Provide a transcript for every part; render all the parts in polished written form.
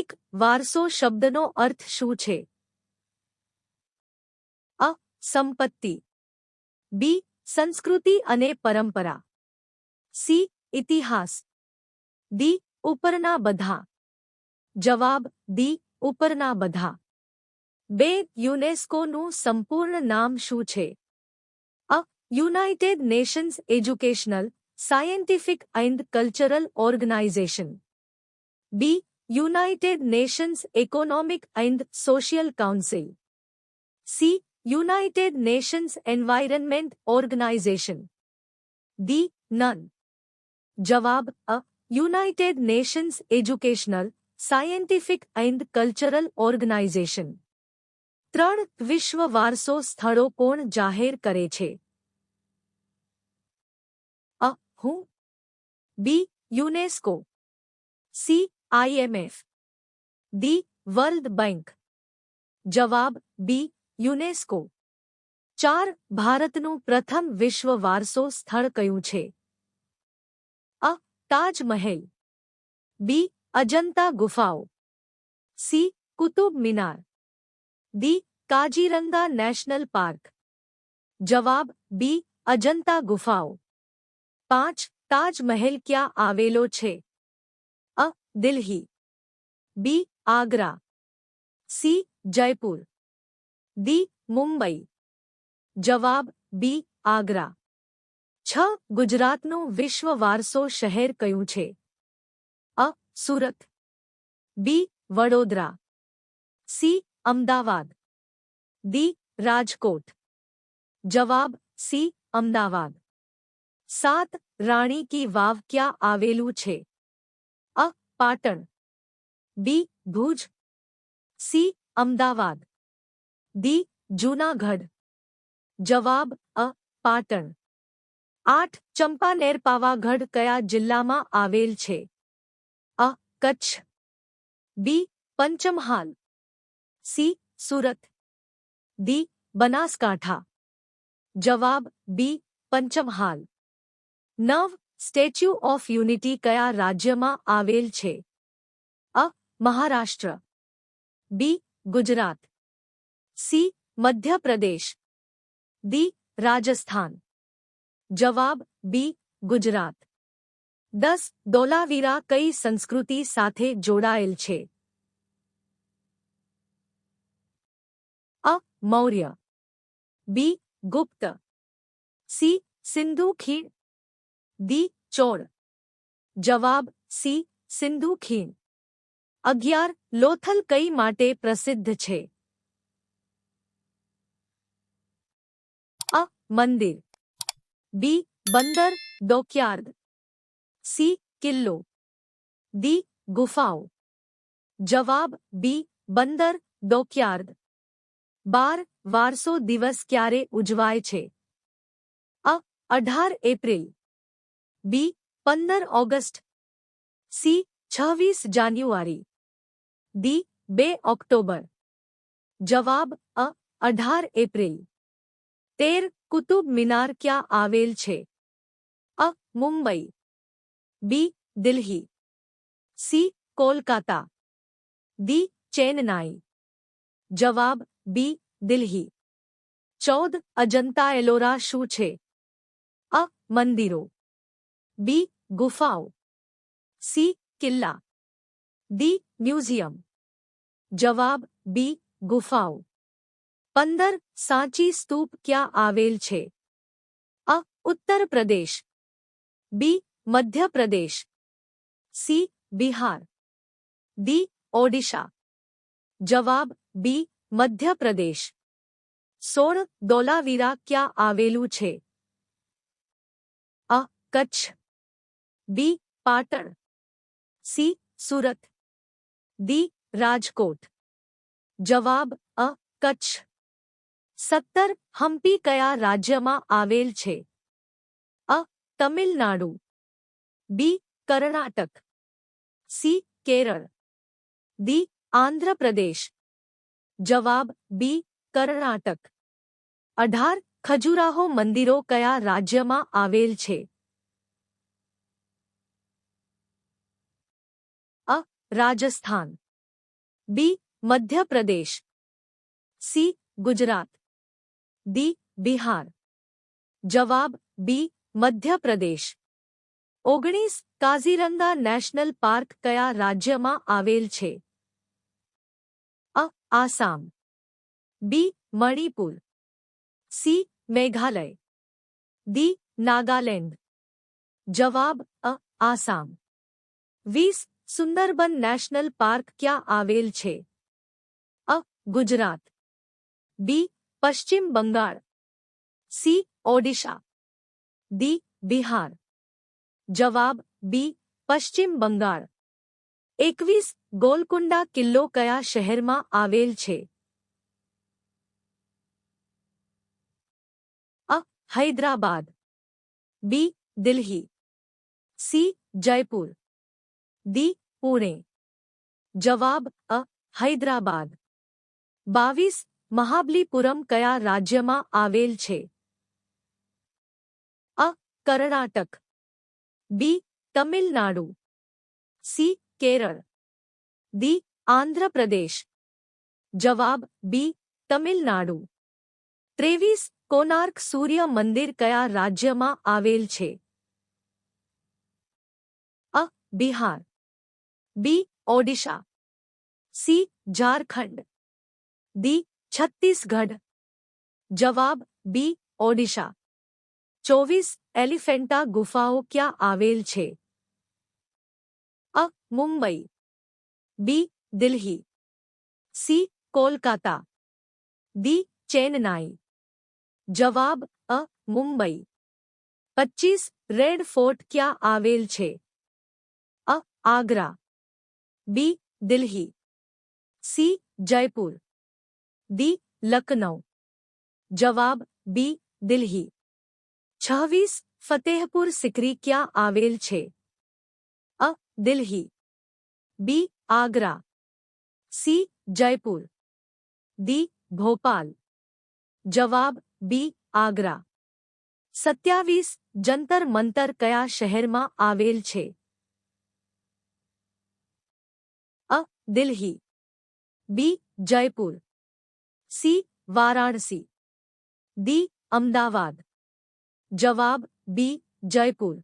સાંસ્કૃતિક વારસો શબ્દનો અર્થ શું છે? અ. સંપત્તિ. બી. સંસ્કૃતિ અને પરંપરા. સી. ઇતિહાસ. ડી. ઉપરના બધા. જવાબ ડી. ઉપરના બધા. 2. યુનેસ્કોનું સંપૂર્ણ નામ શું છે? અ. United Nations Educational, Scientific and Cultural Organization. B. United Nations Economic and Social Council. C. United Nations Environment Organization. D. None. જવાબ અ. United Nations Educational, Scientific and Cultural Organization. 3. વિશ્વ વારસો સ્થળો કોણ જાહેર કરે છે? અ. હું. B. UNESCO. C. IMF. D. World Bank. જવાબ બી. યુનેસ્કો. 4. ભારતનું પ્રથમ વિશ્વ વારસો સ્થળ કયું છે? અ. તાજમહેલ. બી. અજંતા ગુફાઓ. C. Qutub Minar. D. Kaziranga national park. જવાબ બી. અજંતા ગુફાઓ. 5. તાજમહેલ ક્યાં આવેલો છે? અ. દિલ્હી. બી. આગ્રા. સી. જયપુર. ડી. મુંબઈ. જવાબ બી. આગ્રા. 6. ગુજરાતનું વિશ્વ વારસો શહેર કયું છે? અ. સુરત. બી. વડોદરા. સી. અમદાવાદ. ડી. રાજકોટ. જવાબ સી. અમદાવાદ. 7. રાણી કી વાવ ક્યાં આવેલું છે? અ. પાટણ. બી. ભુજ. સી. અમદાવાદ. ડી. જૂનાગઢ. જવાબ અ. પાટણ. 8. ચંપાનેર પાવાગઢ કયા જિલ્લામાં આવેલ છે? અ. કચ્છ. બી. પંચમહાલ. સી. સુરત. ડી. બનાસકાંઠા. જવાબ બી. પંચમહાલ. 9. સ્ટેચ્યુ ઓફ યુનિટી કયા રાજ્યમાં આવેલ છે? અ. મહારાષ્ટ્ર. બી. ગુજરાત. સી. મધ્યપ્રદેશ. ડી. રાજસ્થાન. જવાબ બી. ગુજરાત. 10. ધોલાવીરા કઈ સંસ્કૃતિ સાથે જોડાયેલ છે? અ. મૌર્ય. બી. ગુપ્ત. સી. સિંધુ ખીણ. ડી. ચોળ. જવાબ સી. સિંધુ ખીણ. 11. લોથલ કઈ માટે પ્રસિદ્ધ છે? અ. મંદિર. બી. બંદર ડોકયાર્ડ. સી. કિલ્લો. ડી. ગુફાઓ. જવાબ બી. બંદર ડોકયાર્ડ. 12. વારસો દિવસ ક્યારે ઉજવાય છે? અ. 18 એપ્રિલ. બી. 15 ઓગસ્ટ. સી. 26 જાન્યુઆરી. ડી. 2 ઓક્ટોબર. જવાબ અ. 18 એપ્રિલ. 13. કુતુબ મિનાર ક્યાં આવેલ છે? અ. મુંબઈ. બી. દિલ્હી. સી. કોલકાતા. ડી. ચેન્નાઈ. જવાબ બી. દિલ્હી. 14. અજંતા એલોરા શું છે? અ. મંદિરો. બી. ગુફાઓ. સી. કિલ્લા. ડી. મ્યુઝિયમ. જવાબ બી. ગુફાઓ. 15. સાંચી સ્તૂપ ક્યાં આવેલ છે? અ. ઉત્તર પ્રદેશ. બી. મધ્ય પ્રદેશ. સી. બિહાર. ડી. ઓડિશા. જવાબ બી. મધ્ય પ્રદેશ. 16. ધોલાવીરા ક્યાં આવેલું છે? અ. કચ્છ. બી. પાટણ. સી. સુરત. ડી. રાજકોટ. જવાબ અ. કચ્છ. 17. હમ્પી કયા રાજ્યમાં આવેલ છે? અ. તમિલનાડુ. બી. કર્ણાટક. સી. કેરળ. ડી. આંધ્ર પ્રદેશ. જવાબ બી. કર્ણાટક. 18. ખજુરાહો મંદિરો કયા રાજ્યમાં આવેલ છે? અ. રાજસ્થાન. બી મધ્યપ્રદેશ, સી ગુજરાત, ડી બિહાર. જવાબ બી મધ્યપ્રદેશ. 19 કાઝીરંગા નેશનલ પાર્ક કયા રાજ્યમાં આવેલ છે? અ આસામ, બી મણિપુર, સી મેઘાલય, ડી નાગાલેન્ડ. જવાબ અ આસામ. 20 સુંદરબન નેશનલ પાર્ક ક્યાં આવેલ છે? અ ગુજરાત, બી પશ્ચિમ બંગાળ, સી ઓડિશા, ડી બિહાર. જવાબ બી પશ્ચિમ બંગાળ. 21 ગોલકુંડા કિલ્લો કયા શહેરમાં આવેલ છે? અ હૈદરાબાદ, બી દિલ્હી, સી જયપુર, ડી પુણે. જવાબ અ હૈદરાબાદ. 22 મહાબલીપુરમ કયા રાજ્યમાં આવેલ છે? અ કર્ણાટક, બી તમિલનાડુ, સી કેરળ, ડી આંધ્ર પ્રદેશ. જવાબ બી તમિલનાડુ. 23 કોનાર્ક સૂર્ય મંદિર કયા રાજ્યમાં આવેલ છે? અ બિહાર, બી ઓડિશા, સી ઝારખંડ, ડી છત્તીસગઢ. જવાબ બી ઓડિશા. 24 એલિફેન્ટા ગુફાઓ ક્યાં આવેલ છે? અ મુંબઈ, બી દિલ્હી, સી કોલકાતા, ડી ચેન્નાઈ. જવાબ અ મુંબઈ. 25 રેડ ફોર્ટ ક્યાં આવેલ છે? અ આગ્રા, બી દિલ્હી, સી જયપુર, ડી લખનઉ. જવાબ બી દિલ્હી. 26 ફતેહપુર સિકરી ક્યાં આવેલ છે? અ દિલ્હી, બી આગ્રા, સી જયપુર, ડી ભોપાલ. જવાબ બી આગ્રા. 27 જંતર મંતર કયા શહેરમાં આવેલ છે? અ દિલ્હી, બી જયપુર, સી વારાણસી, ડી અમદાવાદ. જવાબ બી જયપુર.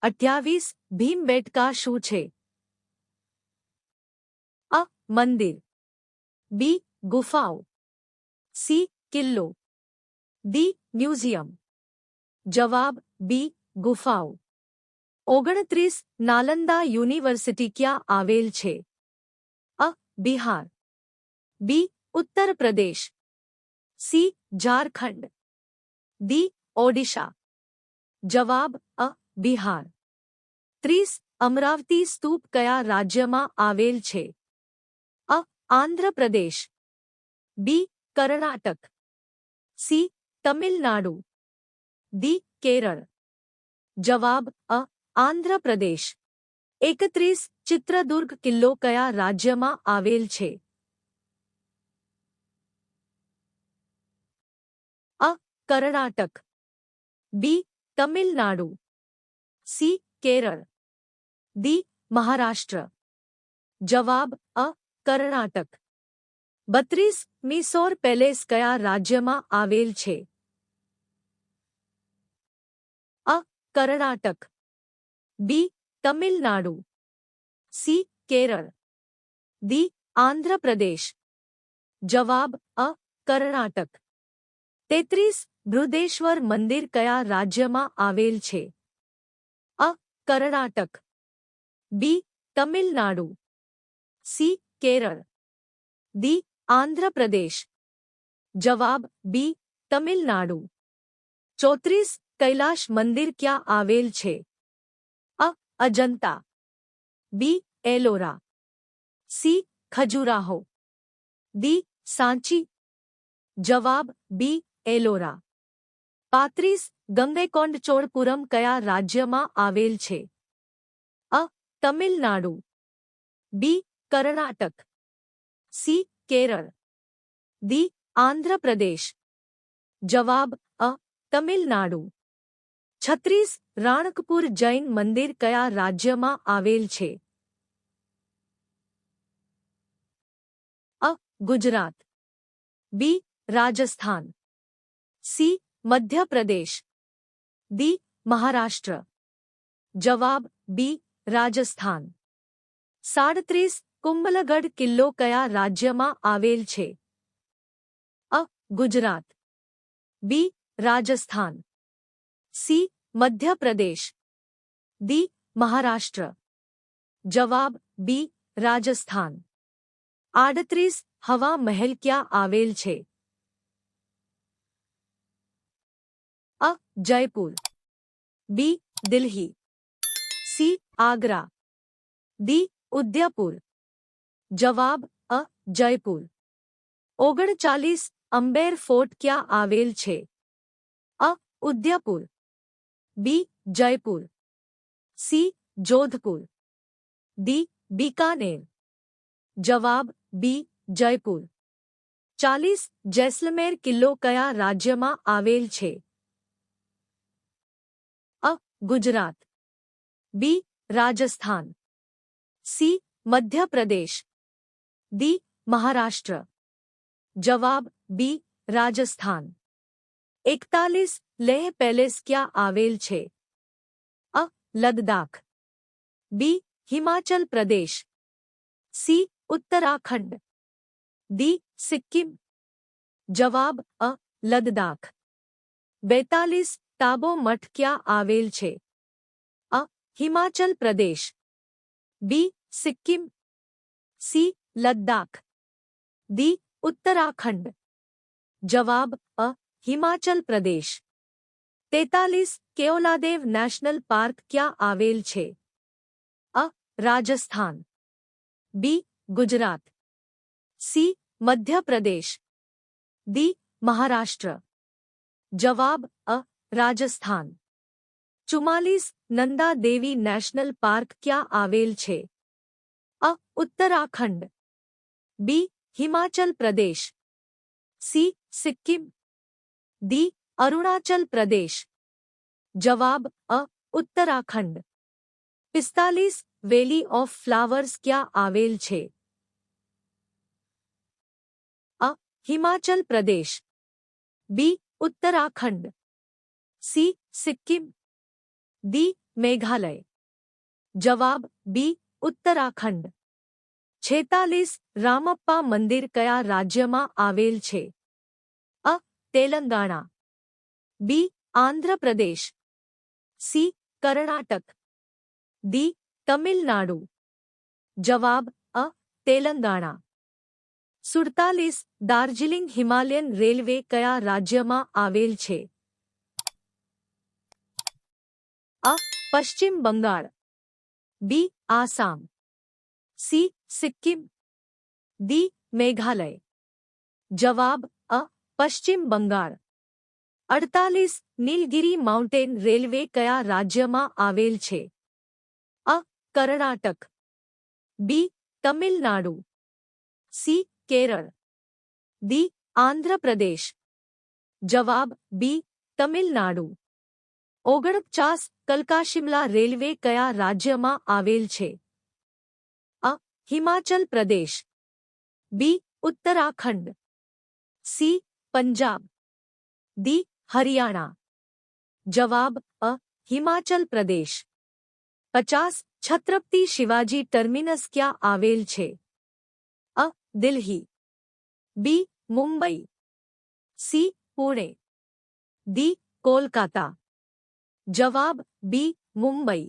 28 ભીમબેટકા શું છે? અ મંદિર, બી ગુફાઓ, સી કિલ્લો, ડી મ્યુઝિયમ. જવાબ બી ગુફાઓ. 29 નાલંદા યુનિવર્સિટી ક્યાં આવેલ છે? અ બિહાર, બી ઉત્તર પ્રદેશ, સી ઝારખંડ, ડી ઓડિશા. જવાબ અ બિહાર. 30 અમરાવતી સ્તૂપ કયા રાજ્યમાં આવેલ છે? અ આંધ્ર પ્રદેશ, બી કર્ણાટક, સી તમિલનાડુ, ડી કેરળ. જવાબ અ આંધ્ર પ્રદેશ. 31 ચિત્રદુર્ગ કિલ્લો કયા રાજ્યમાં આવેલ છે? અ કર્ણાટક, બી તમિલનાડુ, સી કેરળ, ડી મહારાષ્ટ્ર. જવાબ અ કર્ણાટક. 32 મિસોર પેલેસ કયા રાજ્યમાં આવેલ છે? અ કર્ણાટક, બી તમિલનાડુ, સી કેરળ, ડી આંધ્ર પ્રદેશ. જવાબ અ કર્ણાટક. 33 બૃહદેશ્વર મંદિર કયા રાજ્યમાં આવેલ છે? અ કર્ણાટક, બી તમિલનાડુ, સી કેરળ, ડી આંધ્ર પ્રદેશ. જવાબ બી તમિલનાડુ. 34 કૈલાશ મંદિર ક્યાં આવેલ છે? અ અજંતા, બી એલોરા, સી ખજુરાહો, ડી સાંચી. જવાબ બી એલોરા. 35 ગંગૈકોંડચોળપુરમ કયા રાજ્યમાં આવેલ છે? અ તમિલનાડુ, બી કર્ણાટક, સી કેરળ, ડી આંધ્ર પ્રદેશ. જવાબ અ તમિલનાડુ. 36 રાણકપુર જૈન મંદિર કયા રાજ્યમાં આવેલ છે? गुजरात, बी राजस्थान, सी मध्य प्रदेश, डी महाराष्ट्र। जवाब बी राजस्थान। 37 કુંભલગઢ કિલ્લો કયા રાજ્યમાં આવેલ છે? અ ગુજરાત, બી રાજસ્થાન, સી મધ્યપ્રદેશ, ડી મહારાષ્ટ્ર। જવાબ બી રાજસ્થાન। 38 હવા મહેલ ક્યાં આવેલ છે? અ જયપુર, બી દિલ્હી, સી આગ્રા, ડી ઉદયપુર। જવાબ અ જયપુર। 39 અંબેર ફોર્ટ ક્યાં આવેલ છે? અ ઉદયપુર, બી જયપુર, સી જોધપુર, ડી બીકાનેર। જવાબ બી જયપુર। 40 જેસલમેર કિલ્લો કયા રાજ્યમાં આવેલ છે? અ ગુજરાત, બી રાજસ્થાન, સી મધ્યપ્રદેશ, ડી મહારાષ્ટ્ર। જવાબ બી રાજસ્થાન। 41 લેહ પેલેસ ક્યાં આવેલ છે? અ લદ્દાખ, બી હિમાચલ પ્રદેશ, સી ઉત્તરાખંડ, ડી સિક્કિમ। જવાબ અ લદ્દાખ। 42 તાબો મઠ ક્યાં આવેલ છે? અ હિમાચલ પ્રદેશ, બી સિક્કિમ, સી લદ્દાખ, ડી ઉત્તરાખંડ। જવાબ અ હિમાચલ પ્રદેશ। 43 કેઓલાદેવ નેશનલ પાર્ક ક્યાં આવેલ છે? અ રાજસ્થાન, બી ગુજરાત, સી મધ્યપ્રદેશ, ડી મહારાષ્ટ્ર। જવાબ અ રાજસ્થાન। 44 નંદા દેવી નેશનલ પાર્ક ક્યાં આવેલ છે? અ ઉત્તરાખંડ, બી હિમાચલ પ્રદેશ, સી સિક્કિમ, ડી અરુણાચલ પ્રદેશ। જવાબ અ ઉત્તરાખંડ। 45 વેલી ઓફ ફ્લાવર્સ ક્યાં આવેલ છે? અ હિમાચલ પ્રદેશ, બી ઉત્તરાખંડ, સી સિક્કિમ, ડી મેઘાલય। જવાબ બી ઉત્તરાખંડ। 46 રામપ્પા મંદિર કયા રાજ્યમાં આવેલ છે? અ તેલંગાણા, બી આંધ્ર પ્રદેશ, સી કર્ણાટક, ડી તમિલનાડુ। જવાબ અ તેલંગાણા। 47 દાર્જિલિંગ હિમાલયન રેલવે કયા રાજ્યમાં આવેલ છે? અ પશ્ચિમ બંગાળ, બી આસામ, સી સિક્કિમ, ડી મેઘાલય। જવાબ અ પશ્ચિમ બંગાળ। 48 નીલગિરી માઉન્ટેન રેલવે કયા રાજ્યમાં આવેલ છે? અ કર્ણાટક, બી તમિલનાડુ, સી કેરળ, ડી આંધ્ર પ્રદેશ। જવાબ બી તમિલનાડુ। 49 કલકા શિમલા રેલવે કયા રાજ્યમાં આવેલ છે? અ હિમાચલ પ્રદેશ, બી ઉત્તરાખંડ, સી પંજાબ, ડી હરિયાણા। જવાબ અ હિમાચલ પ્રદેશ। 50 છત્રપતિ શિવાજી ટર્મિનસ ક્યાં આવેલ છે? અ દિલ્હી, બી મુંબઈ, સી પુણે, ડી કોલકાતા। જવાબ બી મુંબઈ।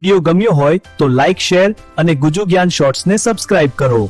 વિડિયો ગમ્યો હોય તો લાઇક શેર અને ગુજુ જ્ઞાન શોર્ટ્સને સબસ્ક્રાઇબ કરો।